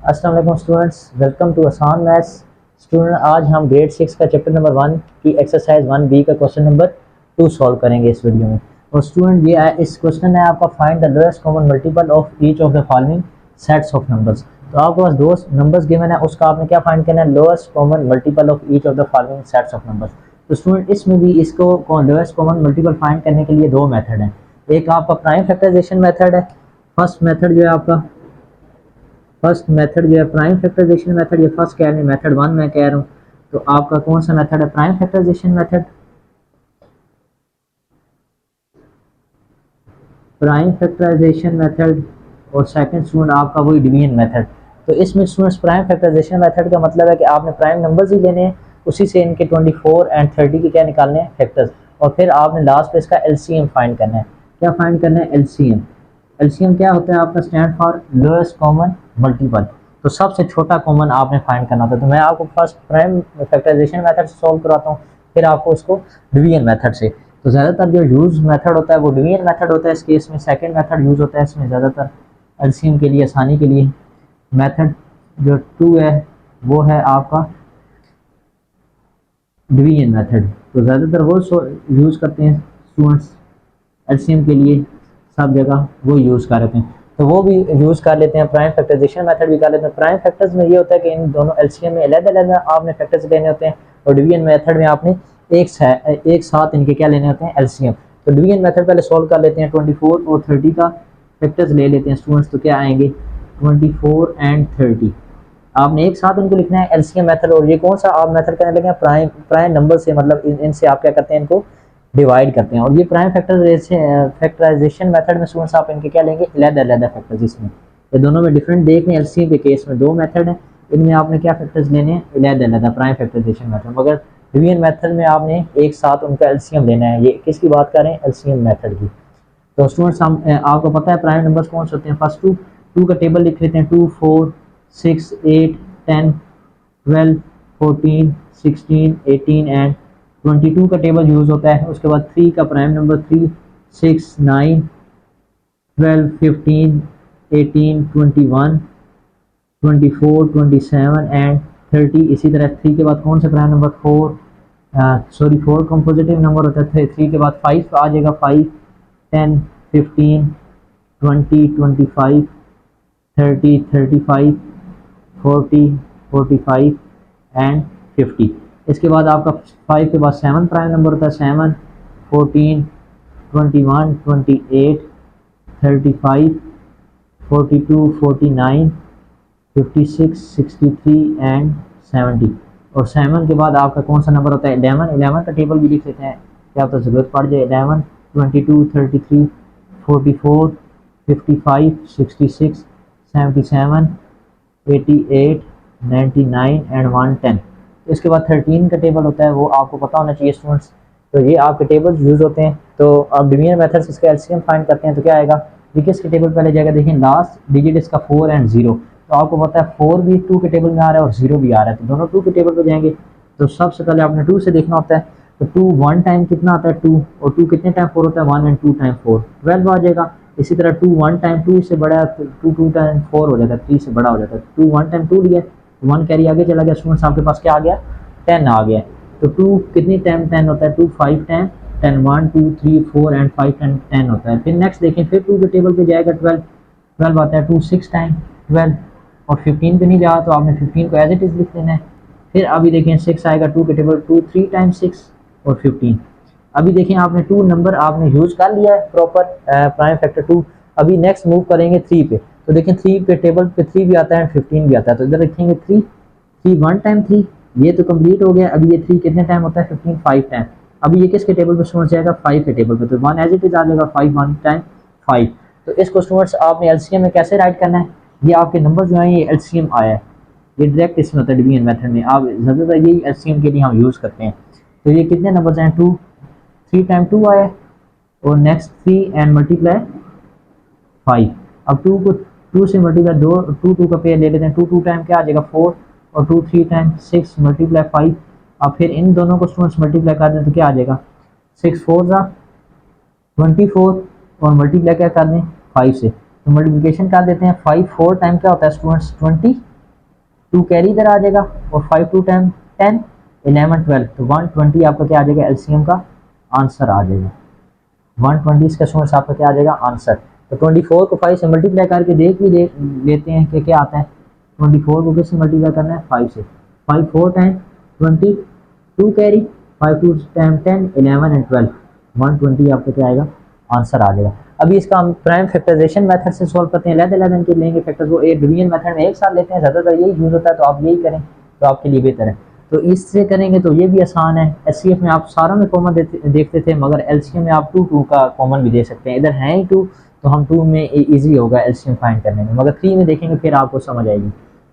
अस्सलाम वालेकुम students, welcome to आसान मैथ्स। स्टूडेंट, आज हम ग्रेड 6 का चैप्टर नंबर 1 की एक्सरसाइज 1B का क्वेश्चन नंबर 2 सॉल्व करेंगे इस वीडियो में। और स्टूडेंट, ये इस क्वेश्चन है आपका find the lowest common multiple of each of the following sets of numbers. तो आपके पास दो नंबर्स गिवन है, उसका आपने क्या फाइंड करना है, lowest common multiple of each of the following sets of numbers. तो स्टूडेंट, इसमें भी इसको लोएस्ट कॉमन मल्टीपल फाइंड करने के लिए दो मेथड हैं। एक आपका प्राइम फैक्टराइजेशन मेथड है। फर्स्ट मेथड जो है आपका प्राइम फैक्टराइजेशन मेथड, ये फर्स्ट कह रहे हैं, मेथड 1 मैं कह रहा हूँ। तो आपका कौन सा मेथड है, prime factorization method. Prime factorization method. और सेकंड स्टूडेंट आपका वही डिवीजन मेथड। तो इसमें स्टूडेंट्स प्राइम फैक्टराइजेशन मेथड का मतलब है कि आपने प्राइम नंबर्स ही लेने हैं, उसी से इनके 24 एंड 30 के क्या निकालने हैं, फैक्टर्स। और फिर आपने लास्ट पे इसका एलसीएम फाइंड करना है। क्या फाइंड करना है, एलसीएम। एलसीएम क्या होता है आपका, stand for lowest common multiple. तो सबसे छोटा कॉमन आपने फाइंड करना होता है। तो मैं आपको फर्स्ट प्राइम फैक्टराइजेशन मेथड से सॉल्व कराता हूँ, फिर आपको इसको डिवीजन मेथड से। तो ज़्यादातर जो यूज मेथड होता है वो डिवीजन मेथड होता है। इस केस में सेकंड मेथड यूज होता है इसमें ज़्यादातर एलसीएम के लिए, आसानी के लिए। मेथड जो 2 है वो है आपका डिवीजन मेथड। तो ज़्यादातर वो यूज करते हैं स्टूडेंट्स एलसीएम के लिए, सब जगह वो यूज़ कर रहे हैं। तो वो भी यूज़ कर लेते हैं, प्राइम फैक्टराइजेशन मेथड भी कर लेते हैं। प्राइम फैक्टर्स में ये होता है कि इन दोनों एलसीएम में अलग-अलग आपने फैक्टर्स लेने होते हैं, और डिवीजन मेथड में आपने एक साथ इनके क्या लेने होते हैं, एलसीएम। तो डिवीजन मेथड पहले सॉल्व कर लेते हैं। 24 और 30 का फैक्टर्स ले लेते हैं स्टूडेंट्स। तो क्या आएंगे, 24 एंड 30। आपने एक साथ इनको लिखना है, एलसीएम मेथड। और ये कौन सा आप मेथड करने लगे हैं, प्राइम प्राइम नंबर से, मतलब इनसे आप क्या करते हैं, इनको डिवाइड करते हैं। और ये प्राइम फैक्टराइजेशन मेथड में स्टूडेंट्स आप इनके क्या लेंगे, अलग-अलग फैक्टर्स। इसमें ये दोनों में डिफरेंट देख लें, एलसीएम के केस में दो मेथड है, इनमें आपने क्या फैक्टर्स लेने हैं, अलग-अलग प्राइम फैक्टराइजेशन मेथड। मगर डिवीजन मेथड में आपने एक साथ उनका एलसीएम लेना है। ये किसकी बात करें, एलसीएम मेथड की। तो स्टूडेंट्स, हम आपको पता है प्राइम नंबर्स कौन से होते हैं। फर्स्ट टू का टेबल लिख लेते हैं, 2 4 6 8 10 12 14 16 18 एंड 22 का टेबल यूज होता है। उसके बाद 3 का प्राइम नंबर, 3 6 9 12 15 18 21 24 27 एंड 30। इसी तरह 3 के बाद कौन सा प्राइम नंबर, 4 कंपोजिटिव नंबर होता है। 3 के बाद 5 आ जाएगा, 5 10 15 20 25 30 35 40 45 एंड 50। इसके बाद आपका 5 के बाद 7 प्राइम नंबर होता है, 7 14 21 28 35 42 49 56 63 एंड 70। और 7 के बाद आपका कौन सा नंबर होता है, 11। 11 का टेबल भी लिख लेते हैं, क्या तो ज़रूरत पड़ जाए। 11 22 33 44 55 66 77 88 99 एंड 110। तो इसके बाद 13 का टेबल होता है, वो आपको पता होना चाहिए स्टूडेंट्स। तो ये आपके टेबल यूज होते हैं। तो अब डिवीजन मेथड से इसका एलसीएम फाइंड करते हैं। तो क्या आएगा, देखिए इसके टेबल पहले जाएगा, देखिए लास्ट डिजिट इसका 4 एंड 0। तो आपको पता है 4 भी 2 के टेबल में आ रहा है और 0 भी आ रहा है, तो दोनों 2 के टेबल पे जाएंगे। तो सबसे पहले आपने 2 से देखना होता है। तो 2 1 टाइम कितना आता है, 2। और 2 कितने टाइम 4 होता है, 1 एंड 2 टाइम 4 12 आ जाएगा। इसी तरह 2 1 टाइम 2 से बड़ा है, 2 2 टाइम 4 हो जाता है, 3 से बड़ा हो जाता है। 2 1 टाइम 2 लिया, 1 कैरी आगे चला गया। स्टूडेंट्स, आपके पास क्या आ गया, 10 आ गया। तो 2 कितनी टाइम 10 होता है, 2 5 टाइम 10, 1 2 3 4 एंड 5 टाइम 10 होता है। फिर नेक्स्ट देखें, फिर 2 के टेबल पे जाएगा, 12 12 आता है। 2 6 टाइम 12, और 15 पे नहीं जा, तो आपने 15 को एज इट इज लिख देना है। फिर अभी देखें 6 आएगा 2 के टेबल, 2 3 टाइम 6 और 15। अभी देखें आपने 2 नंबर आपने यूज कर लिया है प्रॉपर प्राइम फैक्टर 2। अभी नेक्स्ट मूव करेंगे 3 पे। तो देखें 3 पे टेबल पे 3 भी आता है, 15 भी आता है। तो इधर रखेंगे 3 3 1 टाइम 3, ये तो कंप्लीट हो गया। अभी ये 3 कितने टाइम होता है, 15 5 टाइम। अभी ये किसके टेबल पे स्टूडेंट्स जाएगा, 5 के टेबल पे। तो 1 एज इट इज आ जाएगा, 5 1 टाइम 5। तो इसको स्टूडेंट्स आपने एलसीएम में कैसे राइट करना है, ये आपके नंबर जो है ये एलसीएम आया है, ये डायरेक्ट इसमें होता है डिवीजन मेथड में। आप ज़्यादातर यही एलसीएम के लिए हम यूज़ करते हैं। तो ये कितने नंबर हैं, 2 3 टाइम 2 आया, और नेक्स्ट 3 एंड मल्टीप्लाई 5। अब 2 को 2 से मल्टीप्लाई 2 2 2 का पेयर ले लेते हैं। 2 2 टाइम क्या आ जाएगा, 4, और 2 3 टाइम 6 मल्टीप्लाई 5। अब फिर इन दोनों को स्टूडेंट्स मल्टीप्लाई कर दें तो क्या आ जाएगा, 6 4 जा 24, और मल्टीप्लाई क्या कर दें 5 से। तो मल्टीप्लिकेशन कर देते हैं, 5 4 टाइम क्या होता है स्टूडेंट्स, 20। 2 कैरी इधर आ जाएगा और 5 2 10 10 11 12, तो 120 आपका क्या आ जाएगा एलसीएम का आंसर आ जाएगा। 120 इसका स्टूडेंट्स आपका क्या आ जाएगा आंसर। तो 24 को 5 से मल्टीप्लाई करके देख भी लेते हैं कि क्या आता है। 24 को किससे मल्टीप्लाई करना है 5 से। 5 4 टाइम 20, 2 कैरी, 5 2 टाइम 10 11 एंड 12, 120 आपका क्या आएगा आंसर आ जाएगा। अभी इसका हम प्राइम फैक्टराइजेशन मेथड से सॉल्व करते हैं। अलग-अलग इनके लेंगे फैक्टर्स, वो एक डिवीजन मेथड में एक साथ लेते हैं, ज़्यादातर यही यूज़ होता है, तो आप यही करें तो आपके लिए बेहतर है। तो इससे करेंगे तो ये भी आसान है। एचसीएफ में आप सारों में कॉमन देखते थे, मगर एलसीएम में आप 2 2 का कॉमन भी दे सकते हैं। इधर है ही 2, तो हम 2 में ईजी होगा एलसीएम फाइंड करने में, मगर 3 में देखेंगे फिर आपको समझ आएगी।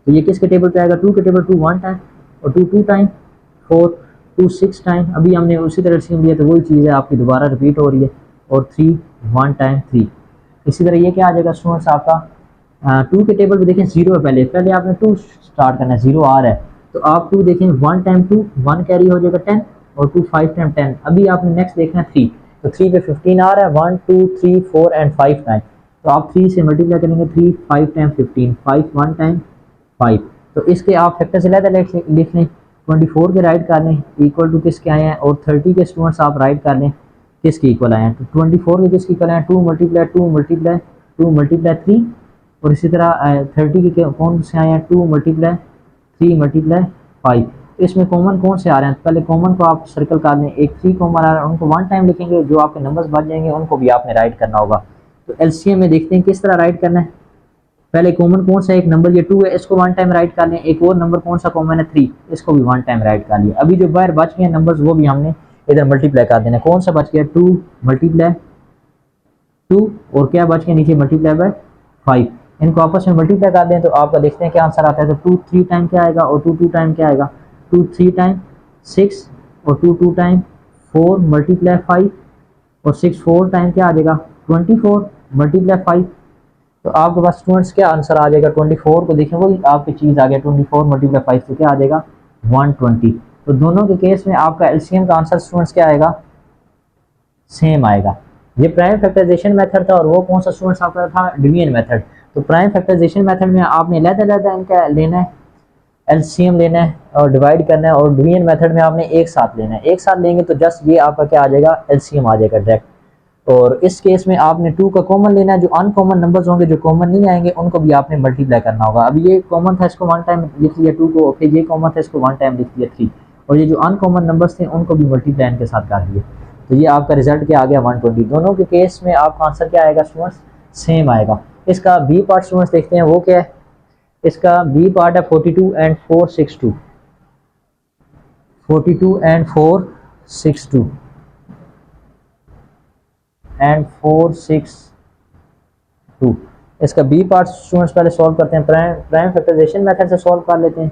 तो ये किसके टेबल पे आएगा 2 के टेबल, 2 1 टाइम और 2 2 टाइम, 4 2 6 टाइम। अभी हमने उसी तरह एलसीएम लिया तो वही चीज़ है आपकी दोबारा रिपीट हो रही है। और 3 1 टाइम 3। इसी तरह ये क्या आ जाएगा स्टूडेंट्स आपका 2 के टेबल पे देखें 0 है, पहले आपने 2 स्टार्ट करना है, 0 आ रहा है तो आप 2 देखें 1 टाइम 2 1 कैरी हो जाएगा 10 और 2 5 टाइम 10। अभी आपने नेक्स्ट देखना है 3, तो 3 पे 15 आ रहा है 1 2 3 4 एंड 5 टाइम, तो आप 3 से मल्टीप्लाई करेंगे 3 5 टाइम 15, 5 1 टाइम 5। तो इसके आप फैक्टर से लेकर लिख लें, 24 के राइट कर लें इक्वल टू किसके आए हैं, और 30 के स्टूडेंट्स आप राइट कर लें किसके इक्वल आए हैं। तो 24 के किसके इक्वल आए हैं 2 मल्टीप्लाई 2 मल्टीप्लाई 2 मल्टीप्लाई 3, और इसी तरह 30 के कौन से आए हैं 2 मल्टीप्लाई 3 मल्टीप्लाई 5। तो इसमें कॉमन कौन से आ रहे हैं, पहले कॉमन को आप सर्कल कर लें। एक 3 कॉमन आ रहा है, उनको 1 टाइम लिखेंगे, जो आपके नंबर्स बच जाएंगे उनको भी आपने राइट करना होगा। तो एलसीएम में देखते हैं किस तरह राइट करना है। पहले कॉमन कौन सा एक नंबर ये 2 है, इसको 1 टाइम राइट कर लें। एक और नंबर कौन सा कॉमन है 3, इसको भी 1 टाइम राइट कर लिया। अभी जो बाहर बच गए नंबर्स वो भी हमने इधर मल्टीप्लाई कर देना। कौन सा बच गया 2 मल्टीप्लाई 2 और क्या बच गया नीचे मल्टीप्लाई बाय 5, इनको आपस में मल्टीप्लाई कर दें तो आपका देखते हैं क्या आंसर आता है। तो 2 3 टाइम क्या आएगा और 2 2 टाइम क्या आएगा, 2 3 टाइम 6 और 2 2 टाइम 4 मल्टीप्लाई 5 और 6 4 टाइम क्या आ जाएगा 24 मल्टीप्लाई 5। तो आपके पास स्टूडेंट्स क्या आंसर आ जाएगा 24 को देखें वही आपकी चीज़ आ गया 24 मल्टीप्लाई 5 तो क्या आ जाएगा 120। तो दोनों के केस में आपका एलसीएम का आंसर स्टूडेंट्स क्या आएगा सेम आएगा। ये प्राइम फैक्टराइजेशन मेथड था और वो कौन सा स्टूडेंट्स आपका था डिवीजन मेथड। तो प्राइम फैक्टराइजेशन मेथड में आपने अलग-अलग इनका लेना है, एलसीएम लेना है और डिवाइड करना है, और डिवीजन मेथड में आपने एक साथ लेना है। एक साथ लेंगे तो जस्ट ये आपका क्या आ जाएगा एलसीएम आ जाएगा डायरेक्ट। और इस केस में आपने 2 का कॉमन लेना है, जो अनकॉमन नंबर्स होंगे जो कॉमन नहीं आएंगे उनको भी आपने मल्टीप्लाई करना होगा। अभी ये कॉमन था इसको 1 टाइम लिख लिया 2 को, फिर ये कॉमन था इसको 1 टाइम लिख लिया 3, और ये जो अनकॉमन नंबर्स थे उनको भी मल्टीप्लाई इनके साथ कर दिया। तो ये आपका रिजल्ट क्या आ गया 120। दोनों के केस में आपका आंसर क्या आएगा स्टूडेंट्स सेम आएगा। इसका बी पार्ट स्टूडेंट्स देखते हैं वो क्या है। इसका बी पार्ट है 42 एंड 462, 42 एंड 462 एंड 462। इसका बी पार्ट स्टूडेंट्स पहले सॉल्व करते हैं, प्राइम फैक्टराइजेशन मेथड से सॉल्व कर लेते हैं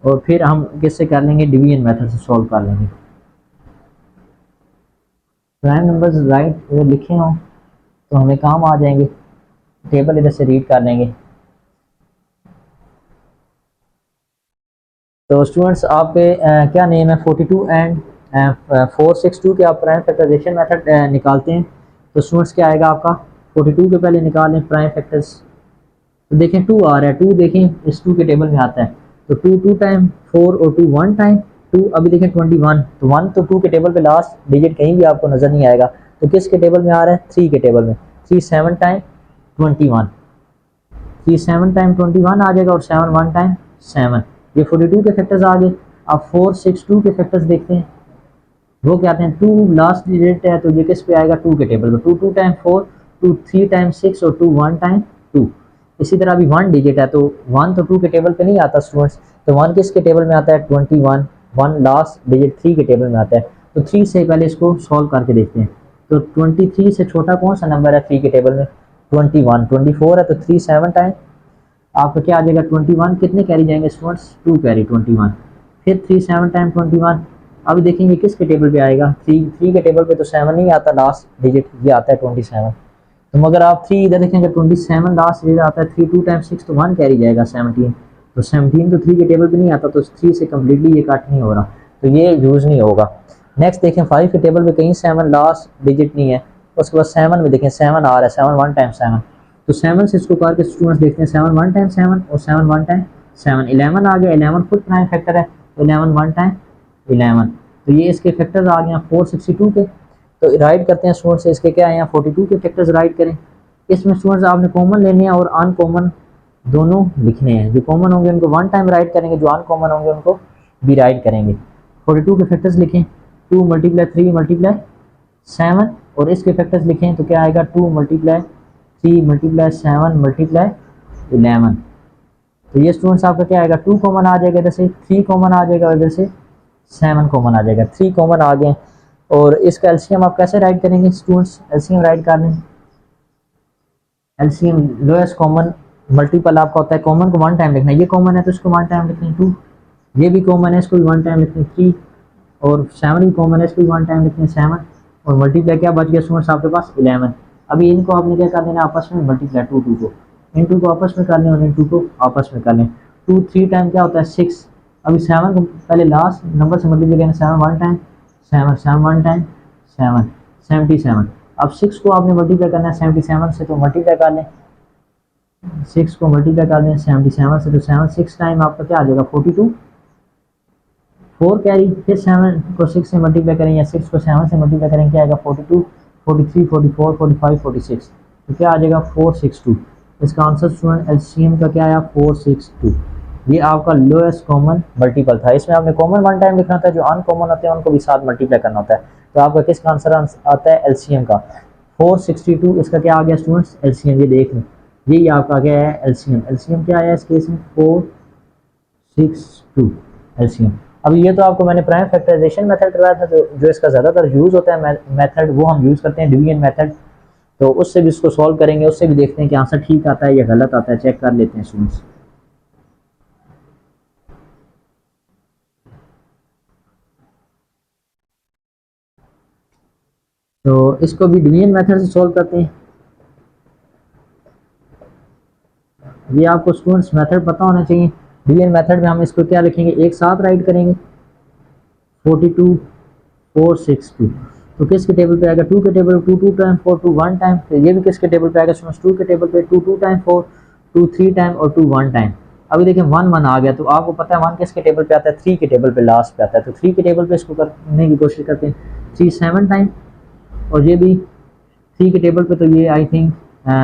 और फिर हम किससे कर लेंगे डिवीजन मेथड से सॉल्व कर लेंगे। प्राइम नंबर्स राइट अगर लिखे हों तो हमें काम आ जाएंगे। टेबल इधर से रीड कर लेंगे। तो स्टूडेंट्स आपके क्या नेम है 42 एंड 462 के आप प्राइम फैक्टराइजेशन मेथड निकालते हैं। तो स्टूडेंट्स क्या आएगा आपका 42 के पहले निकालें प्राइम फैक्टर्स। तो देखें 2 आ रहा है, 2 देखें इस 2 के टेबल में आता है। तो 2 2 टाइम 4 और 2 1 टाइम 2। अभी देखें 21, तो 1 तो 2 के टेबल पे लास्ट डिजिट कहीं भी आपको नज़र नहीं आएगा। तो किसके टेबल में आ रहा है 3 के टेबल में। 3 7 टाइम 21, 3 7 टाइम 21 आ जाएगा और 7 1 टाइम 7। ये 42 के फैक्टर्स आ गए। अब 462 के फैक्टर्स देखते हैं वो क्या आते हैं। 2 लास्ट डिजिट है तो ये किस पे आएगा 2 के टेबल पे। 2 2 टाइम 4, 2 3 टाइम 6 और 2 1 टाइम 2। इसी तरह अभी 1 डिजिट है तो 1 तो 2 के टेबल पे नहीं आता स्टूडेंट्स, तो 1 किसके टेबल में आता है 21, 1 लास्ट डिजिट 3 के टेबल में आता है। तो 3 से पहले इसको सॉल्व करके देखते हैं। तो 23 से छोटा कौन सा नंबर है 3 के टेबल में 21, 24 है तो 3 7 टाइम आपका क्या आ जाएगा 21। कितने कैरी जाएंगे स्टूडेंट्स 2 कैरी 21, फिर 3 7 टाइम 21। अभी देखेंगे किसके टेबल पे आएगा 3 के टेबल पे तो 7 नहीं आता लास्ट डिजिट, ये आता है 27। तो मगर आप 3 इधर देखेंगे 27 लास्ट डिजिट आता है। 3 2 टाइम 6 तो 1 कैरी जाएगा 17। तो 17 तो 3 के टेबल पे नहीं आता तो 3 से कम्प्लीटली ये कट नहीं हो रहा, तो ये यूज़ नहीं होगा। नेक्स्ट देखें 5 के टेबल पे कहीं 7 लास्ट डिजिट नहीं है। उसके बाद 7 में देखें 7 आ रहा है 7 1 टाइम 7। तो 7 से इसको करके स्टूडेंट्स देखते हैं 7 1 टाइम 7 और 7 1 टाइम 7, 11 आ गया, 11 खुद प्राइम फैक्टर है, 11 1 टाइम 11, तो ये इसके फैक्टर्स आ गए 462 के। तो राइट करते हैं स्टूडेंट्स, इसके क्या है 42 के फैक्टर्स राइट करें। इसमें स्टूडेंट्स आपने कॉमन लेने हैं और अनकॉमन दोनों लिखने हैं, जो कॉमन होंगे उनको 1 टाइम राइट करेंगे, जो अनकॉमन होंगे उनको भी राइट करेंगे। 42 के फैक्टर्स लिखें, 2 मल्टीप्लाई 3 मल्टीप्लाई 7, और इसके फैक्टर्स लिखें तो क्या आएगा 2 मल्टीप्लाई 3 मल्टीप्लाई 7 मल्टीप्लाई 11। तो ये स्टूडेंट्स आपका क्या आएगा 2 कॉमन आ जाएगा, इधर से 3 कॉमन आ जाएगा, इधर से 7 कॉमन आ जाएगा, 3 कॉमन आ गए। और इसका एलसीएम आप कैसे राइट करेंगे स्टूडेंट्स, एलसीएम राइट कर लें, एलसीएम लोएस्ट कॉमन मल्टीपल आपका होता है, कॉमन को 1 टाइम लिखना है, ये कॉमन है तो इसको 1 टाइम लिखना है 2, ये भी कॉमन है इसको भी 1 टाइम लिखना है 3, और 7 भी कॉमन है इसको भी 1 टाइम लिखना है 7, और मल्टीप्लाई क्या बच गया स्टूडेंट्स आपके पास 11। अभी इनको आपने क्या कर देना आपस में मल्टीप्लाई 2 2 को, इन 2 को आपस में कर लें और इन 2 को आपस में कर लें, 2 3 टाइम क्या होता है 6, अभी 7 को पहले लास्ट नंबर से मल्टीप्लाई करना, 7 1 टाइम 7 7 1 टाइम 7 77। अब 6 को आपने मल्टीप्लाई करना है 77 से, तो मल्टीप्लाई कर लें, 6 को मल्टीप्लाई कर दें 77 से, तो 7 6 टाइम आपका क्या आ जाएगा 42, 4 कैरी, फिर 7 को 6 से मल्टीप्लाई करें या 6 को 7 से मल्टीप्लाई करें, क्या आएगा 42 43 44 45 46, तो क्या आ जाएगा 462। इसका आंसर स्टूडेंट एलसीएम का क्या आया 462। ये आपका लोएस्ट कॉमन मल्टीपल था, इसमें आपने कॉमन 1 टाइम लिखना होता है, जो अनकॉमन होते हैं उनको भी साथ मल्टीप्लाई करना होता है। तो आपका किसका आंसर आता है एलसीएम का 462। इसका क्या आ गया स्टूडेंट्स एलसीएम, ये देख लें, ये आपका क्या है एलसीएम, एलसीएम क्या आया इस केस में 462 एलसीएम। अब ये तो आपको मैंने प्राइम फैक्टराइजेशन मेथड करवाया था, जो इसका ज़्यादातर यूज़ होता है मेथड, वो हम यूज़ करते हैं डिवीजन मेथड, तो उससे भी इसको सॉल्व करेंगे, उससे भी देखते हैं कि आंसर ठीक आता है या गलत आता है, चेक कर लेते हैं स्टूडेंट्स। तो इसको भी डिवीजन मेथड से सॉल्व करते हैं। ये आपको स्टूडेंट्स मेथड पता होना चाहिए। डिवीजन मेथड में हम इसको क्या लिखेंगे, एक साथ राइट करेंगे 42 462, तो किसके टेबल पे आएगा 2 के टेबल पे 2 2 टाइम 4 2 1 टाइम, तो ये भी किसके टेबल पे आएगा स्टूडेंट्स 2 के टेबल पे 2 2 टाइम 4 2 3 टाइम और 2 1 टाइम। अभी देखिए 1 1 आ गया, तो आपको पता है 1 किसके टेबल पे आता है 3 के टेबल पे लास्ट पे आता है, तो 3 के टेबल पे इसको करने की कोशिश करते हैं 3 7 टाइम, और ये भी 3 के टेबल पे, तो ये आई थिंक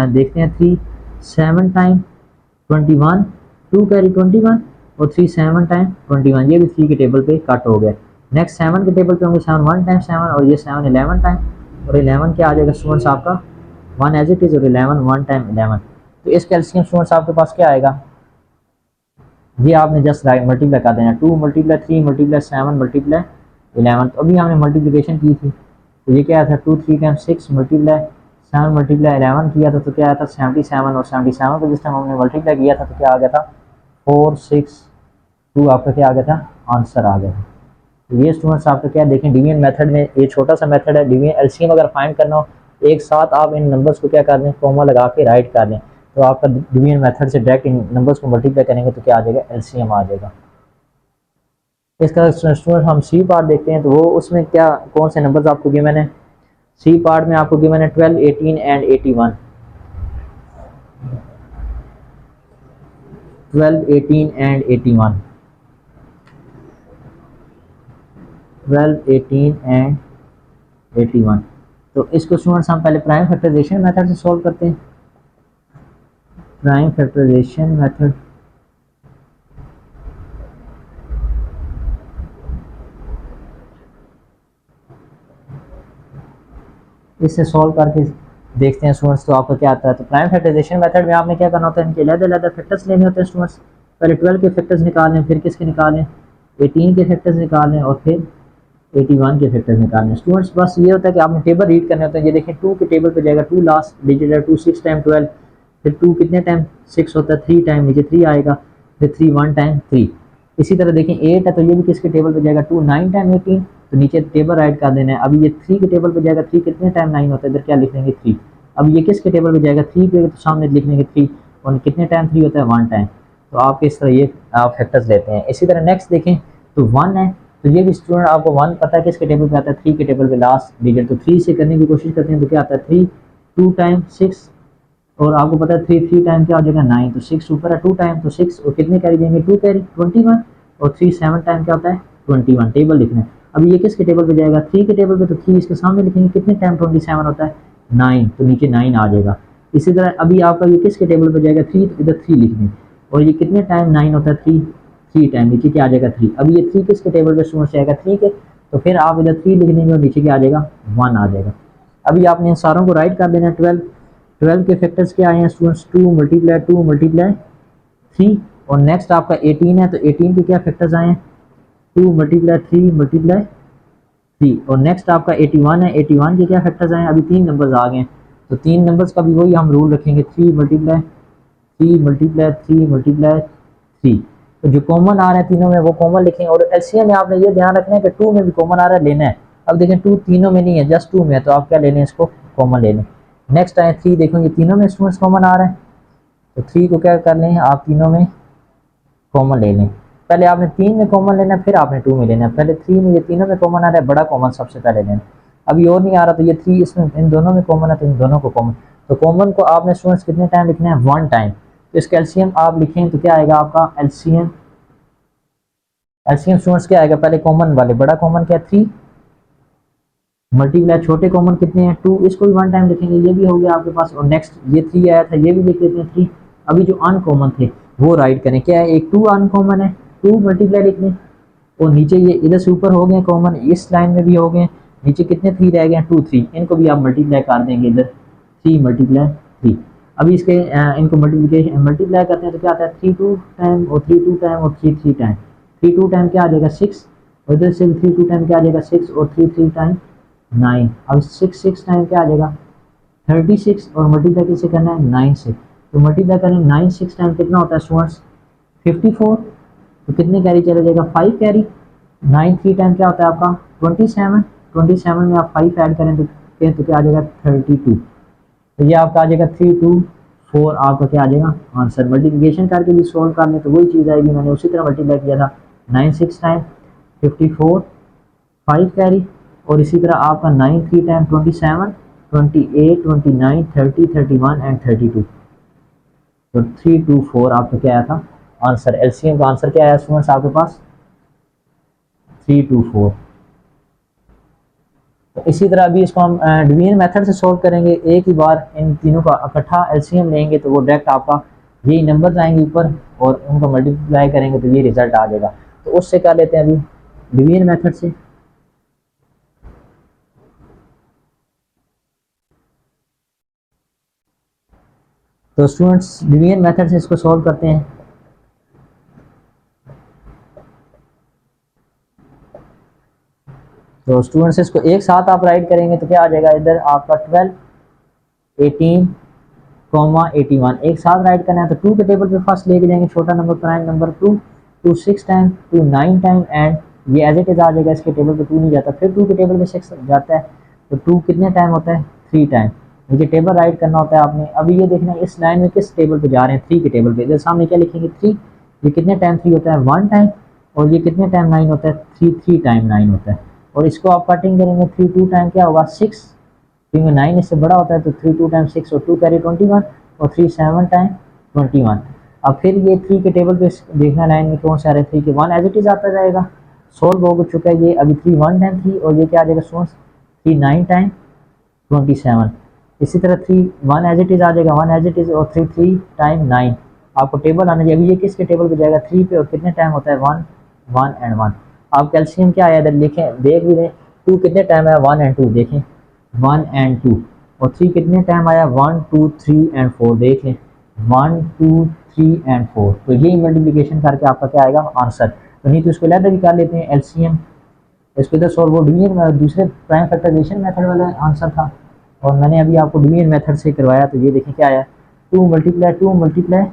देखते हैं 3 7 टाइम 21 2 कैरी 21 और 3 7 टाइम 21, ये भी 3 के टेबल पे कट हो गया। नेक्स्ट 7 के टेबल पे होंगे 7 1 टाइम 7 और ये 7 11 टाइम, और 11 क्या आ जाएगा स्टूडेंट्स आपका 1 एज इट इज, और 11 1 टाइम 11, तो इसका एलसीएम स्टूडेंट्स आपके पास क्या आएगा, ये आपने जस्ट राइट मल्टीप्लाई कर देना 2 मल्टीप्लाई 3 मल्टीप्लाई 7 मल्टीप्लाई 11, तो अभी हमने मल्टीप्लिकेशन की थी, तो ये क्या था 2 3 टाइम 6 मल्टीप्लाई 7 मल्टीप्लाई 11 किया था, तो क्या आया था 77, और 77 को जिस टाइम हमने मल्टीप्लाई किया था तो क्या आ गया था 462, आपका क्या आ गया था आंसर आ गया था। तो ये स्टूडेंट्स आपका क्या देखें डिवीजन मेथड में ये छोटा सा मेथड है, डिवीजन एलसीएम अगर फाइंड करना हो एक साथ आप इन नंबर्स को क्या कर दें कॉमा लगा के राइट कर दें, तो आपका डिवीजन मेथड से डायरेक्ट इन नंबर्स को मल्टीप्लाई करेंगे तो क्या आ जाएगा एलसीएम आ जाएगा। इसका स्टूडेंट हम सी पार्ट देखते हैं, तो वो उसमें क्या कौन से नंबर्स आपको गिवन है, सी पार्ट में आपको गिवन है 12 18 एंड 81, 12 18 एंड 81, 12 18 एंड 81। तो इसको स्टूडेंट्स हम पहले प्राइम फैक्टराइजेशन मेथड से सॉल्व करते हैं, प्राइम फैक्टराइजेशन मेथड, इससे सॉल्व करके देखते हैं स्टूडेंट्स तो आपको क्या आता है। तो प्राइम फैक्टराइजेशन मेथड में आपने क्या करना होता है, इनके अलग-अलग फैक्टर्स लेने होते हैं स्टूडेंट्स, पहले 12 के फैक्टर्स निकालें, फिर किसके निकालें 18 के फैक्टर्स निकालें, और फिर 81 के फैक्टर्स निकालने स्टूडेंट्स। बस ये होता है कि आपने टेबल रीड करने होते हैं, ये देखें 2 के टेबल पे जाएगा 2 लास्ट डिजिट है 2 6 टाइम 12, फिर 2 कितने टाइम 6 होता है 3 टाइम नीचे 3 आएगा, फिर 3 1 टाइम 3। इसी तरह देखें 8 है तो ये भी किसके टेबल पे जाएगा 2 9 टाइम 18, तो नीचे टेबल राइट कर देना है। अभी ये 3 के टेबल पे जाएगा 3 कितने टाइम 9 होता है, इधर क्या लिख लेंगे 3। अब ये किसके टेबल पे जाएगा 3 पे, तो सामने लिख लेंगे 3, और कितने टाइम 3 होता है 1 टाइम। तो आप इस तरह ये आप फैक्टर्स लेते हैं। इसी तरह नेक्स्ट देखें तो 1 है, तो ये भी स्टूडेंट आपको 1 पता है किसके टेबल पे आता है 3 के टेबल पे लास्ट डिजिट, तो 3 से करने की कोशिश करते हैं तो क्या आता है 3 2 टाइम 6 और आपको पता है 3 3 टाइम क्या हो जाएगा 9, तो 6 ऊपर है 2 टाइम, तो 6 और कितने कैरी देंगे 2 कैरी 21, और 3 7 टाइम क्या होता है 21। टेबल लिखना है। अभी ये किसके टेबल पे जाएगा 3 के टेबल पे, तो 3 इसके सामने लिखेंगे, कितने टाइम 27 होता है 9, तो नीचे 9 आ जाएगा। इसी तरह अभी आपका ये किसके टेबल पे जाएगा 3, तो इधर 3 लिख दें, और ये कितने टाइम 9 होता है 3, 3 टाइम, नीचे क्या आ जाएगा 3। अभी ये 3 किसके टेबल पे स्टूडेंट्स जाएगा 3 के, तो फिर आप इधर 3 लिख देंगे और नीचे क्या आ जाएगा 1 आ जाएगा। अभी आपने इन सारों को राइट कर देना है। 12 के फैक्टर्स क्या आए हैं स्टूडेंट्स 2 मल्टीप्लाई 3, और नेक्स्ट आपका 18 है, तो 18 के क्या फैक्टर्स आए हैं 2 मल्टीप्लाई 3, और नेक्स्ट आपका 81 है, 81 के क्या फैक्टर्स आए हैं, अभी 3 नंबर्स आ गए हैं, तो 3 नंबर्स का भी वही हम रूल रखेंगे 3 मल्टीप्लाई 3, तो जो कॉमन आ रहा है तीनों में वो कॉमन लिखेंगे, और एलसीएम में आपने ये ध्यान रखना है कि 2 में भी कॉमन आ रहा है लेना है। अब देखें 2 तीनों में नहीं है, जस्ट 2 में है, तो आप क्या ले लें इसको कॉमन ले लें। नेक्स्ट आए 3, देखो ये तीनों में स्टूडेंट्स कॉमन आ रहा है, तो 3 को क्या कर लें आप तीनों में कॉमन ले लें। पहले आपने 3 में कॉमन लेना है, फिर आपने 2 में लेना है। पहले 3 में ये तीनों में कॉमन आ रहा है, बड़ा कॉमन सबसे पहले लेना। अभी और नहीं आ रहा, तो ये 3 इसमें इन दोनों में कॉमन है, तो इन दोनों को कॉमन, तो कॉमन को आपने स्टूडेंट्स कितने टाइम लिखना है 1 टाइम। तो इसका एलसीएम आप लिखें तो क्या आएगा आपका एलसीएम स्टूडेंट्स क्या आएगा, पहले कॉमन वाले बड़ा कॉमन क्या 3 मल्टीप्लाई छोटे कॉमन कितने हैं 2, इसको भी 1 टाइम लिखेंगे, ये भी हो गया आपके पास। और नेक्स्ट ये 3 आया था, ये भी लिख देते हैं 3। अभी जो अनकॉमन थे वो राइट करें, क्या है एक 2 अनकॉमन है, 2 मल्टीप्लाई लिख लें, और नीचे ये इधर से ऊपर हो गए कॉमन, इस लाइन में भी हो गए, नीचे कितने 3 रह गए 2 3, इनको भी आप मल्टीप्लाई कर देंगे इधर 3 मल्टीप्लाई 3। अभी इसके इनको मल्टीप्लाई करते हैं तो क्या आता है 3 2 टाइम और 3 2 टाइम और 3 3 टाइम, 3 2 टाइम क्या आ जाएगा 6, और इधर से 3 2 टाइम क्या आ जाएगा 6, और 3 3 टाइम 9। अब 6 6 टाइम क्या आ जाएगा 36, और मल्टीप्लाई किससे करना है 9 से, तो मल्टीप्लाई करें 9 6 टाइम कितना होता है स्टूडेंट्स 54, तो कितने कैरी चला जाएगा 5 कैरी। 9 3 टाइम क्या होता है आपका 27, 27 में आप 5 ऐड करें तो क्या आ जाएगा 32, तो ये आपका आ जाएगा 3 2 4 आपका क्या आ जाएगा आंसर। मल्टीप्लिकेशन करके भी सोल्व कर लें तो वही चीज़ आएगी, मैंने उसी तरह मल्टीप्लाई किया था 9 6 टाइम 54 5 कैरी, और इसी तरह आपका 9 3 टाइम 27 28 29 30 31 एंड 32, तो 3 2 4 आपका क्या आया था आंसर। एलसीएम का आंसर क्या आया स्टूडेंट्स आपके पास 3 2 4। तो इसी तरह अभी इसको हम डिवीजन मेथड से सॉल्व करेंगे, एक ही बार इन तीनों का इकट्ठा एलसीएम लेंगे तो वो डायरेक्ट आपका यही नंबर्स आएंगे ऊपर, और उनको मल्टीप्लाई करेंगे तो ये रिजल्ट आ जाएगा। तो उससे कर लेते हैं अभी डिवीजन मेथड से। तो स्टूडेंट्स डिवीजन मेथड से इसको सॉल्व करते हैं। तो स्टूडेंट्स इसको एक साथ आप राइट करेंगे तो क्या आ जाएगा, इधर आपका 12 18 81 एक साथ राइट करना है, तो 2 के टेबल पे फर्स्ट लेके जाएंगे छोटा number prime number 2 2 6 time 2 9 time, and ये एज इट इज आ जाएगा, इसके टेबल पे 2 नहीं जाता, फिर 2 के टेबल पे 6 जाता है, तो 2 कितने टाइम होता है 3 टाइम, मुझे टेबल राइट करना होता है आपने। अभी ये देखना है इस लाइन में किस टेबल पे जा रहे हैं 3 के टेबल पे, इधर सामने क्या लिखेंगे 3, ये कितने टाइम 3 होता है 1 टाइम, और ये कितने टाइम 9 होता है 3 टाइम 9 होता है, और इसको आप कटिंग करेंगे 3 2 टाइम क्या होगा 6, क्योंकि 9 इससे बड़ा होता है, तो 3 2 टाइम 6 और 2 कैरी 21, और 3 7 टाइम 21। अब फिर ये 3 के टेबल पे देखना लाइन में कौन से आ रहे हैं 3 के 1 एज इट इज आता जाएगा, सोल्व हो चुका है ये। अभी 3 1 टाइम 3, और ये क्या आ जाएगा सोर्स 3 9 टाइम 27, इसी तरह 3 1 एज इट इज आ जाएगा 1 एज इट इज, और 3 3 टाइम 9 आपको टेबल आना चाहिए। अभी ये किसके टेबल पे जाएगा 3 पे, और कितने टाइम होता है 1 1 एंड 1। आप कैल्शियम क्या आया इधर लिखें देख भी दें, 2 कितने टाइम आया 1 एंड 2 देखें 1 एंड 2, और 3 कितने टाइम आया 1 2 3 एंड 4 देख लें 1 2 3 एंड 4, तो यही मल्टीप्लिकेशन करके आपका क्या आएगा आंसर। तो नहीं तो इसको लैदर भी कर लेते हैं एलसीएम, इसको इधर सॉल्व वो डिवीजन दूसरे प्राइम फैक्टराइजेशन मेथड वाला आंसर था, और मैंने अभी आपको डिवीजन मेथड से करवाया, तो ये देखें क्या आया 2 मल्टीप्लाई 3 मल्टीप्लाई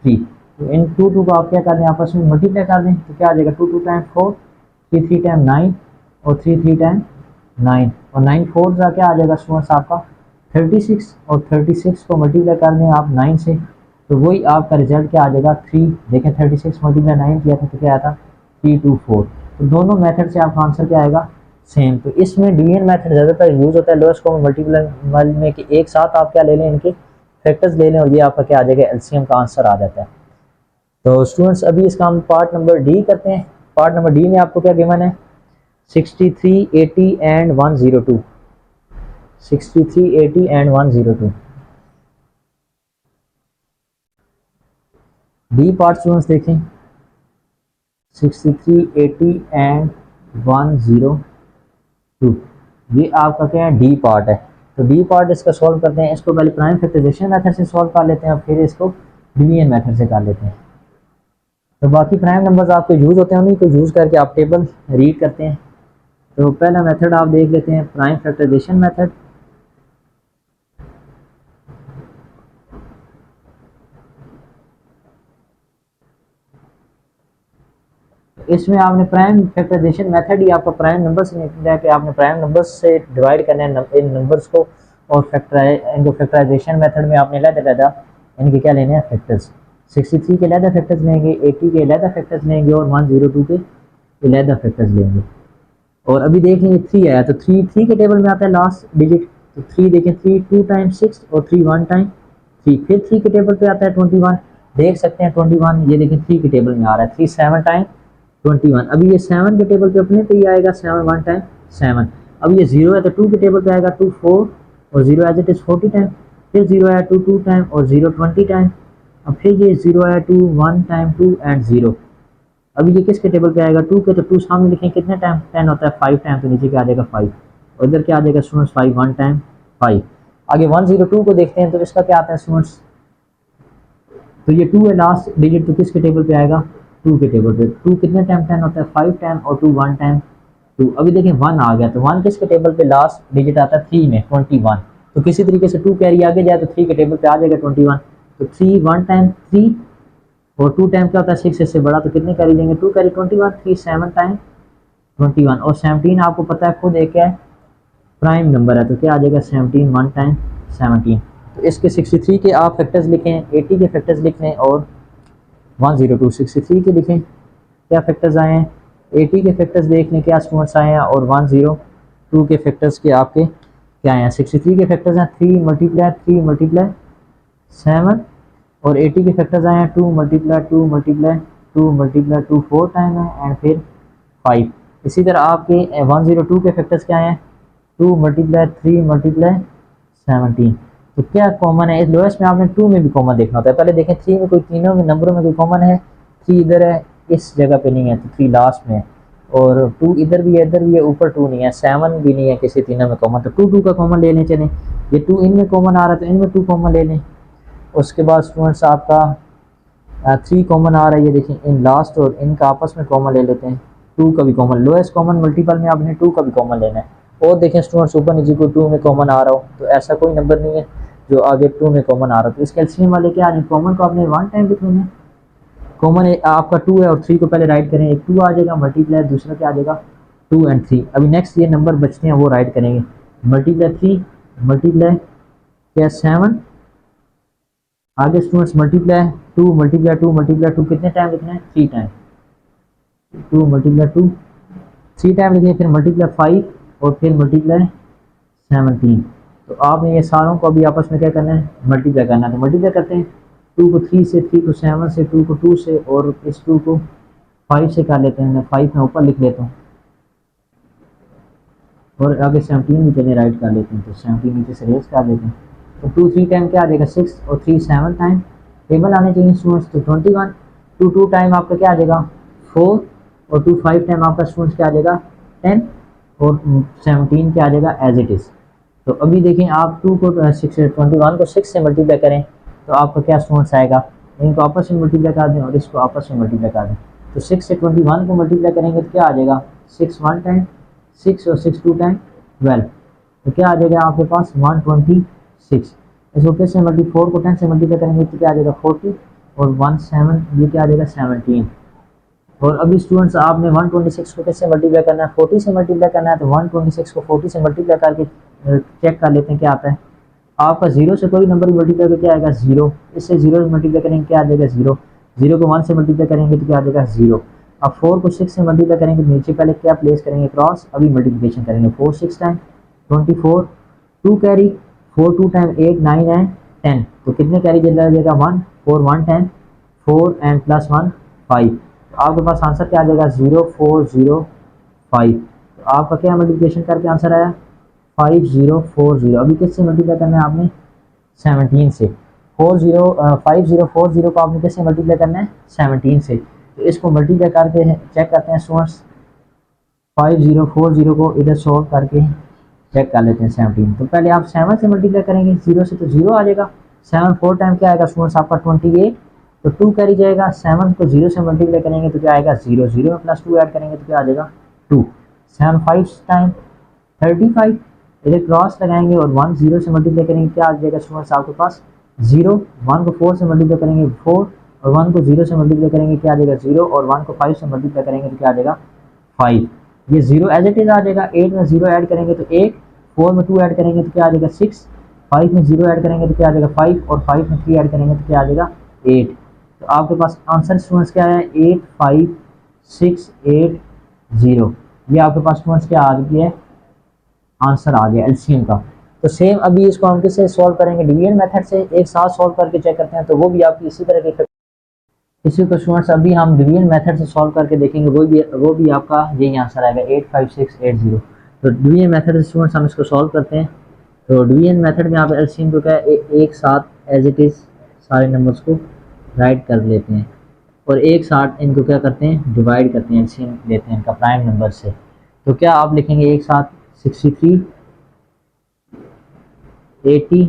3 तो इन 2 2 को आप क्या कर दें आपस में मल्टीप्लाई कर दें, तो क्या आ जाएगा 2 2 टाइम 4 3 3 टाइम 9 और 3 3 टाइम 9, और 9 4 का क्या आ जाएगा स्टूडेंट्स आपका 36, और 36 को मल्टीप्लाई कर दें आप 9 से, तो वही आपका रिजल्ट क्या आ जाएगा 3। देखें 36 मल्टीप्लाई 9 किया था तो क्या आया था 3 2 4, तो दोनों मेथड से आपका आंसर क्या आएगा सेम। तो इसमें डिवीजन मेथड ज़्यादातर यूज़ होता है लोएस्ट कॉमन मल्टीपल में कि एक साथ आप क्या ले लें, इनके फैक्टर्स ले लें और ये आपका क्या आ जाएगा, एलसीएम का आंसर आ जाता है। तो स्टूडेंट्स अभी इसका हम पार्ट नंबर डी करते हैं। पार्ट नंबर डी में आपको क्या गिवन है, 63, 80 and 102। 63, 80 and 102 D part students देखें, 63, 80 एंड 102 ये आपका क्या है, डी पार्ट है। तो डी पार्ट इसका सॉल्व करते हैं। इसको पहले प्राइम फैक्टराइजेशन मेथड से सॉल्व कर लेते हैं और फिर इसको डिवीजन मेथड से कर लेते हैं। तो बाकी प्राइम नंबर्स आपके यूज़ होते हैं, उन्हीं को यूज़ करके आप टेबल रीड करते हैं। तो पहला मेथड आप देख लेते हैं, प्राइम फैक्टराइजेशन मेथड। इसमें आपने प्राइम फैक्टराइजेशन मेथड ही आपका प्राइम नंबर से निकला है कि आपने प्राइम नंबर्स से डिवाइड करना है इन नंबर्स को, और इनको फैक्टराइजेशन मेथड में आपने अलग-अलग इनके क्या लेने हैं, फैक्टर्स। 63 के अलग फैक्टर्स लेंगे, 80 के अलग फैक्टर्स लेंगे और 102 के अलग फैक्टर्स लेंगे। और अभी देख लेंगे 3 आया, तो 3 के टेबल में आता है लास्ट डिजिट। तो 3 देखें, 3 2 टाइम्स 6 और 3 1 टाइम 3। फिर 3 के टेबल पे आता है 21, देख सकते हैं 21, ये देखें 3 के टेबल में आ रहा है 3 7 टाइम 21। अभी ये 7 के टेबल पे अपने पे ही आएगा 7 1 टाइम 7। अब ये 0 है तो 2 के टेबल पे आएगा 2 4 और 0 एज इट इज 40 टाइम। फिर 0 आया 2 2 टाइम और 0 20 टाइम। अब फिर ये 0 आया 2 1 टाइम 2 एंड 0। अभी ये किसके टेबल पे आएगा, 2 के, तो 2 सामने लिखें कितने टाइम 10 होता है 5 टाइम, तो नीचे क्या आ जाएगा 5 और इधर क्या आ जाएगा स्टूडेंट्स 5 1 टाइम 5। आगे 102 को देखते हैं, तो इसका क्या आता है स्टूडेंट्स, तो ये 2 है लास्ट डिजिट, तो किसके टेबल पे आएगा, 2 के टेबल पे। 2 कितने टाइम 10 होता है 5 टाइम और 2 1 टाइम 2। अभी देखें 1 आ गया, तो 1 किसके टेबल पे लास्ट डिजिट आता है 3 में 21। तो किसी तरीके से 2 कैरी आगे जाए तो 3 के टेबल पे आ जाएगा 21। तो 3 1 टाइम 3 और 2 टाइम क्या होता है 6 इससे बड़ा, तो कितने कैरी लेंगे 2 कैरी 21, 3 7 टाइम 21 और 17 आपको पता है खुद एक है प्राइम नंबर है, तो क्या आ जाएगा 17 1 टाइम 17। तो इसके 63 के आप फैक्टर्स लिखें, 80 के फैक्टर्स लिख लें और 102 63 के लिखें क्या फैक्टर्स आए हैं, 80 के फैक्टर्स देख लें क्या स्टूडेंट्स आए हैं और 102 के फैक्टर्स के आपके क्या आए हैं। 63 के फैक्टर्स हैं 3 मल्टीप्लाई 7 और 80 के फैक्टर्स आए हैं 2 मल्टीप्लाई 2 4 टाइम है एंड फिर 5। इसी तरह आपके 102 के फैक्टर्स क्या हैं 2 मल्टीप्लाई 3 मल्टीप्लाई 17। तो क्या कॉमन है, इस लोएस्ट में आपने 2 में भी कॉमन देखना होता है। पहले देखें 3 में कोई तीनों में नंबरों में कोई कॉमन है, 3 इधर है इस जगह पे नहीं है तो 3 लास्ट में है, और 2 इधर भी है इधर भी है, ऊपर 2 नहीं है, 7 भी नहीं है किसी तीनों में कॉमन, तो 2 का कॉमन ले लें। चलें ये 2 इनमें कॉमन आ रहा है तो इनमें 2 कॉमन ले लें। उसके बाद स्टूडेंट्स आपका 3 कॉमन आ रहा है, ये देखें इन लास्ट और इनका आपस में कॉमन ले लेते हैं। 2 का भी कॉमन, लोएस्ट कॉमन मल्टीपल में आपने 2 का भी कॉमन लेना है। और देखें स्टूडेंट्स ऊपर नीचे को 2 में कॉमन आ रहा हो, तो ऐसा कोई नंबर नहीं है जो आगे 2 में कॉमन आ रहा हो, तो इसके एलसीएम वाले क्या आ रहे हैं, कॉमन को आपने 1 टाइम लिख लेना है। कॉमन आपका 2 है और 3 को पहले राइट करें, एक 2 आ जाएगा मल्टीप्लाई, दूसरा क्या आ जाएगा 2 एंड 3। अभी नेक्स्ट ये नंबर बचते हैं वो राइट करेंगे, मल्टीप्लाई 3 मल्टीप्लाई क्या 7, आगे स्टूडेंट्स मल्टीप्लाई 2 कितने टाइम लिखना है 3 टाइम, 2 मल्टीप्लाई 2 3 टाइम लिखें, फिर मल्टीप्लाई 5 और फिर मल्टीप्लाई 17। तो आपने ये सारों को अभी आपस में क्या करना है मल्टीप्लाई करना है। तो मल्टीप्लाई करते हैं 2 को 3 से, 3 को 7 से, 2 को 2 से और इस 2 को 5 से कर लेते हैं। मैं 5 में ऊपर लिख लेता हूँ और आगे 17 नीचे में राइट कर लेते हैं, तो 17 नीचे से रेस कर लेते हैं। तो 2 3 टाइम क्या आ जाएगा 6 और 3 7 टाइम टेबल आने चाहिए स्टूडेंट्स, तो 21। 2 टाइम आपका क्या आ जाएगा 4 और 2 5 टाइम आपका स्टूडेंट्स क्या आ जाएगा 10 और 17 क्या आ जाएगा एज इट इज़। तो अभी देखें आप 2 को 21 को 6 से मल्टीप्लाई करें तो आपका क्या स्टूडेंट्स आएगा, इनको आपस में मल्टीप्लाई कर दें और इसको आपस में मल्टीप्लाई कर दें। तो 6 से 21 को मल्टीप्लाई करेंगे तो क्या आ जाएगा 6 1 टाइम 6 और 6 2 टाइम 12, तो क्या आ जाएगा आपके पास 126। इसको फिर से 4 को 10 से मल्टीप्लाई करेंगे तो क्या आ जाएगा 40 और 1 7, ये क्या आ जाएगा 17। और अभी स्टूडेंट्स आपने 126 को किससे मल्टीप्लाई करना है 40 से मल्टीप्लाई करना है, तो 126 को 40 से मल्टीप्लाई करके चेक कर लेते हैं क्या आता है। आपका 0 से कोई नंबर मल्टीप्लाई करके आएगा 0, इससे 0 से मल्टीप्लाई करेंगे क्या आ जाएगा 0, 0 को 1 से मल्टीप्लाई करेंगे तो क्या आ जाएगा 0, अब 4 को 6 से मल्टीप्लाई करेंगे, नीचे पहले क्या प्लेस करेंगे क्रॉस, अभी मल्टीप्लिकेशन करेंगे 4 6 टाइम 24, 2 कैरी, 4 2 टाइम 8 9 एंड 10, तो कितने कैरी चला जाएगा 1 4 1 10, 4 एंड प्लस 1 5, तो आपके पास आंसर क्या आ जाएगा 0405। तो आपका क्या मल्टीप्लिकेशन करके आंसर आया 5040। अभी किससे मल्टीप्लाई करना है आपने 17 से, 5040 को आपने किससे मल्टीप्लाई करना है 17 से, तो इसको मल्टीप्लाई करते हैं, चेक करते हैं स्टूडेंट्स 5040 को इधर सॉल्व करके चेक कर लेते हैं 17। तो पहले आप 7 से मल्टीप्लाई करेंगे, 0 से तो 0 आ जाएगा, 7 4 टाइम क्या आएगा स्टूडेंट्स आपका 28, तो 2 कैरी जाएगा, 7 को 0 से मल्टीप्लाई करेंगे तो क्या आएगा 0, 0 में प्लस 2 ऐड करेंगे तो क्या आ जाएगा 2, 7 5 टाइम 35, इधर क्रॉस लगाएंगे और 1 0 से मल्टीप्लाई करेंगे क्या आ जाएगा स्टूडेंट्स आपके पास 0, 1 को 4 से मल्टीप्लाई करेंगे 4, और 1 को 0 से मल्टीप्लाई करेंगे क्या आ जाएगा 0, और 1 को 5 से मल्टीप्लाई करेंगे तो क्या आ जाएगा 5, ये 0 एज इट इज आ जाएगा, 8 में 0 ऐड करेंगे तो 1, 4 में 2 ऐड करेंगे तो क्या आ जाएगा 6, 5 में 0 ऐड करेंगे तो क्या आ जाएगा 5, और 5 में 3 ऐड करेंगे तो क्या आ जाएगा 8। तो आपके पास आंसर स्टूडेंट्स क्या है 85680, ये आपके पास स्टूडेंट्स क्या आ गया है आंसर आ गया एलसीएम का। तो सेम अभी इसको हम किससे सॉल्व करेंगे डिवीजन मेथड से, एक साथ सॉल्व करके चेक करते हैं, तो वो भी आपकी इसी तरह के इसी को स्टूडेंट्स अभी हम डिवीजन मेथड से सॉल्व करके देखेंगे, वो भी आपका यही आंसर आएगा 85680। तो डिवीजन मेथड से स्टूडेंट्स हम इसको सॉल्व करते हैं, तो डिवीजन मेथड में आप एलसीएम को क्या है एक साथ एज इट इज़ सारे नंबर्स को राइट कर लेते हैं और एक साथ इनको क्या करते हैं डिवाइड करते हैं, एलसीएम लेते हैं इनका प्राइम नंबर से। तो क्या आप लिखेंगे एक साथ 63 80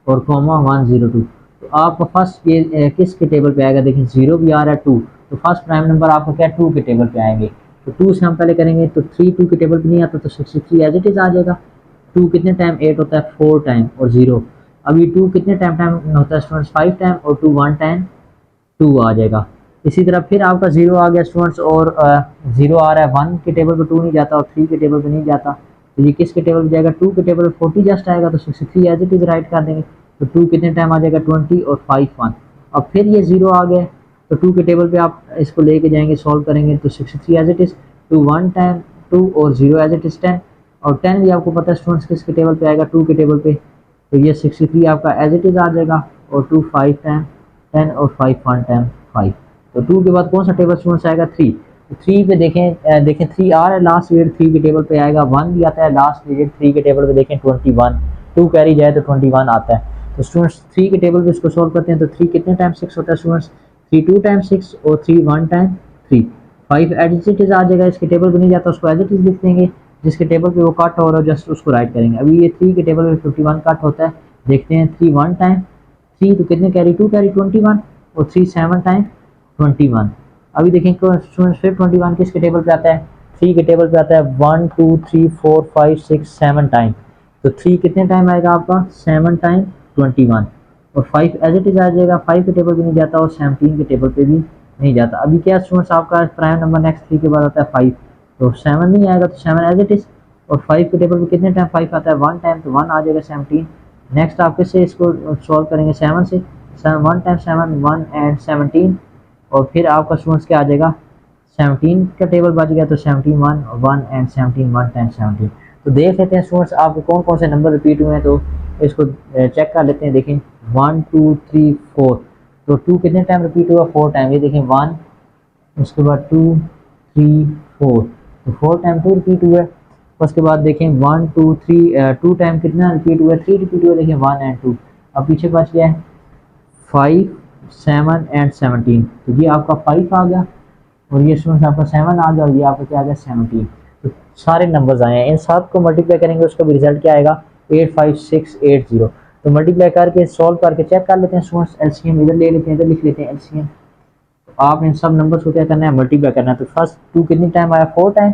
और कॉमा 102, तो आपका फर्स्ट ये किसके टेबल पे आएगा, देखिए 0 भी आ रहा है 2, तो फर्स्ट प्राइम नंबर आपका क्या 2 के टेबल पे आएंगे, तो 2 से हम पहले करेंगे, तो 3 2 के टेबल पे नहीं आता तो 63 एज इट इज आ जाएगा, 2 कितने टाइम 8 होता है 4 टाइम और 0, अभी 2 कितने टाइम टाइम होता है स्टूडेंट्स 5 टाइम, और 2 1 टाइम 2 आ जाएगा। इसी तरह फिर आपका 0 आ गया स्टूडेंट्स, और 0 आ रहा है 1 के टेबल पे 2 नहीं जाता और 3 के टेबल पे नहीं जाता, तो ये किसके टेबल पे जाएगा 2 के टेबल पे 40 जस्ट आएगा, तो 63 एज इट इज राइट कर देंगे, तो 2 कितने टाइम आ जाएगा 20 और 5 1, अब फिर ये 0 आ गया, तो 2 के टेबल पे आप इसको लेके जाएंगे सॉल्व करेंगे, तो 63 एज इट इज 2 1 टाइम 2 और 0 एज इट इज 10, और 10 भी आपको पता है स्टूडेंट्स किसके टेबल पे आएगा 2 के टेबल पे, तो ये 63 आपका एज इट इज आ जाएगा, और 2 5 टाइम 10 और 5 1 टाइम 5, तो 2 के बाद कौन सा टेबल स्टूडेंट्स आएगा 3, 3 पे देखें 3 आ रहा है लास्ट डिजिट 3 के टेबल पे आएगा, 1 भी आता है लास्ट डिजिट 3 के टेबल पे, देखें 21, 2 कैरी जाए तो 21 आता है, तो स्टूडेंट्स 3 के टेबल पे इसको सॉल्व करते हैं, तो 3 कितने टाइम 6 होता है स्टूडेंट्स 3 2 टाइम 6 और 3 1 टाइम 3, 5 एज इट इज आ जाएगा, इसके टेबल पे नहीं जाता उसको एज इट इज लिख देंगे, जिसके टेबल पे वो कट हो रहा है जस्ट उसको राइट करेंगे। अभी ये 3 के टेबल पे 51 कट होता है, देखते हैं 3 1 टाइम 3, तो कितने कैरी 2 कैरी 21, और 3 7 टाइम 21, अभी देखें स्टूडेंट्स फिर 21 किसके टेबल पे आता है 3 के टेबल पे आता है 1 2 3 4 5 6 7 टाइम, तो 3 कितने टाइम आएगा आपका 7 टाइम 21, और 5 एज इट इज आ जाएगा, 5 के टेबल पे नहीं जाता और 17 के टेबल पे भी नहीं जाता। अभी क्या स्टूडेंट्स आपका प्राइम नंबर नेक्स्ट 3 के बाद आता है 5, तो 7 नहीं आएगा तो 7 एज इट इज, और 5 के टेबल पे कितने टाइम 5 आता है 1 टाइम, तो 1 आ जाएगा 17। नेक्स्ट आप किससे इसको सॉल्व करेंगे 7 से, 1 टाइम 7 1 एंड 17, और फिर आपका स्टूडेंट्स क्या आ जाएगा 17 का टेबल बच गया, तो 17 1 1 एंड 17 1 टाइम 17। तो देख लेते हैं स्टूडेंट्स आपके कौन कौन से नंबर रिपीट हुए हैं, तो इसको चेक कर लेते हैं, देखें 1 2 3 4, तो 2 कितने टाइम रिपीट हुआ 4 टाइम, ये देखें 1, उसके बाद 2 3 4, तो 4 टाइम 2 रिपीट हुआ, उसके बाद देखें 1 2 3 2 टाइम कितना रिपीट हुआ 3 रिपीट हुआ, देखें 1 एंड 2, अब पीछे बच गया है 5 7 एंड 17, तो ये आपका 5 आ गया, और ये स्टूडेंट्स आपका 7 आ गया, और ये आपका क्या आ गया 17, तो सारे नंबर्स आए हैं, इन सब को मल्टीप्लाई करेंगे उसका भी रिजल्ट क्या आएगा 85680। तो मल्टीप्लाई करके सॉल्व करके चेक कर लेते हैं स्टूडेंट्स, एलसीएम इधर ले लेते हैं, इधर लिख लेते हैं एलसीएम, तो आप इन सब नंबर्स को क्या करना है मल्टीप्लाई करना है, तो फर्स्ट 2 कितनी टाइम आया 4 टाइम,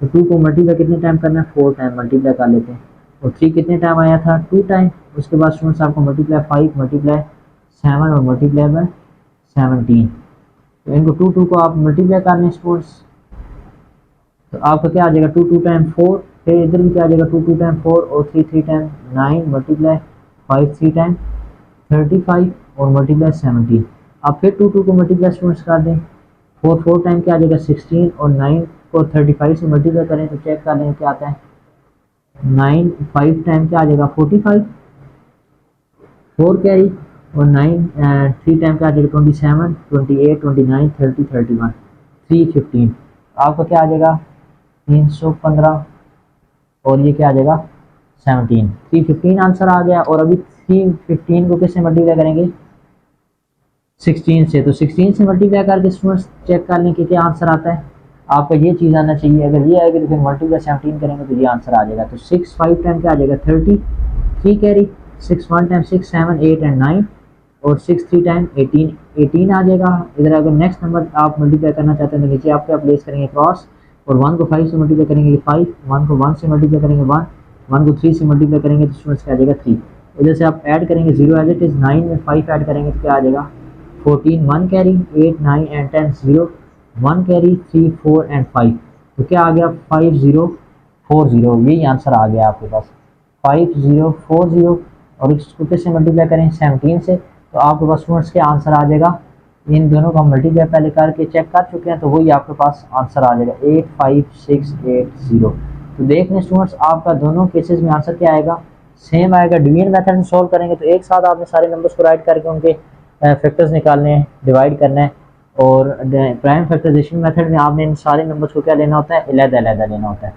तो 2 को मल्टीप्लाई कितने टाइम करना है 4 टाइम मल्टीप्लाई कर लेते हैं, और 3 कितने टाइम आया था 2 टाइम, उसके बाद स्टूडेंट्स आपको मल्टीप्लाई 5 मल्टीप्लाई 7 और मल्टीप्लाई बाय 17, तो इनको 2 2 को आप मल्टीप्लाई कर लें स्टूडेंट्स, तो आपका क्या आ जाएगा 2 2 टाइम 4, फिर इधर भी क्या आ जाएगा 2 2 टाइम 4 और 3 3 टाइम 9 मल्टीप्लाई 5 3 टाइम 35 और मल्टीप्लाई 17, आप फिर 2 2 को मल्टीप्लाई स्टूडेंट्स कर दें, 4 टाइम क्या आ जाएगा 16, और 9 को 35 से मल्टीप्लाई करें तो चेक कर लें क्या आता है। 9 5 टाइम क्या आ जाएगा 45, 4 कैरी, और 9 3 टाइम क्या आ जाएगा 27, 28, 29, 30, 31, 315। आपका क्या आ जाएगा 315, और ये क्या आ जाएगा 17, 315 आंसर आ गया। और अभी 315 को किससे मल्टीप्लाई करेंगे 16 से, तो 16 से मल्टीप्लाई करके स्टूडेंट्स चेक कर लें कि क्या आंसर आता है। आपका ये चीज़ आना चाहिए, अगर ये आएगी तो फिर मल्टीप्लाई 17 करेंगे तो ये आंसर आ जाएगा। तो 6 5 टाइम क्या आ जाएगा 30, 3 कैरी, 6 1 टाइम 6 7 8 एंड 9, और 6 3 टाइम 18 आ जाएगा। इधर अगर नेक्स्ट नंबर आप मल्टीप्लाई करना चाहते हैं तो नीचे आप क्या प्लेस करेंगे क्रॉस, और 1 को 5 से मल्टीप्लाई करेंगे 5, 1 को 1 से मल्टीप्लाई करेंगे 1, 1 को 3 से मल्टीप्लाई करेंगे तो स्टूडेंट्स क्या आ जाएगा 3। इधर से आप ऐड करेंगे 0 एज इट इज़, 9 में 5 ऐड करेंगे तो क्या आ जाएगा 14, 1 कैरी, 8 9 एंड 10 0, 1 कैरी 3 4 एंड 5, तो क्या आ गया 5040, यही आंसर आ गया आपके पास 5040। और इसको किससे मल्टीप्लाई करें 17 से, तो आपके पास स्टूडेंट्स के आंसर आ जाएगा। इन दोनों का मल्टीप्लाई पहले करके चेक कर चुके हैं तो वही आपके पास आंसर आ जाएगा 85680। तो देख लें स्टूडेंट्स आपका दोनों केसेस में आंसर क्या आएगा, सेम आएगा। डिवीजन मेथड में सॉल्व करेंगे तो एक साथ आपने सारे नंबर्स को राइट करके उनके फैक्टर्स निकालने हैं, डिवाइड करना है। और प्राइम फैक्टराइजेशन मेथड में आपने इन सारे नंबर्स को क्या लेना होता है, अलग-अलग लेना होता है।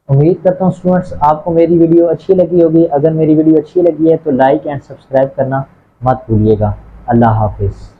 उम्मीद करता हूँ स्टूडेंट्स आपको मेरी वीडियो अच्छी लगी होगी। अगर मेरी वीडियो अच्छी लगी है तो लाइक एंड सब्सक्राइब करना मत भूलिएगा। अल्लाह हाफिज़।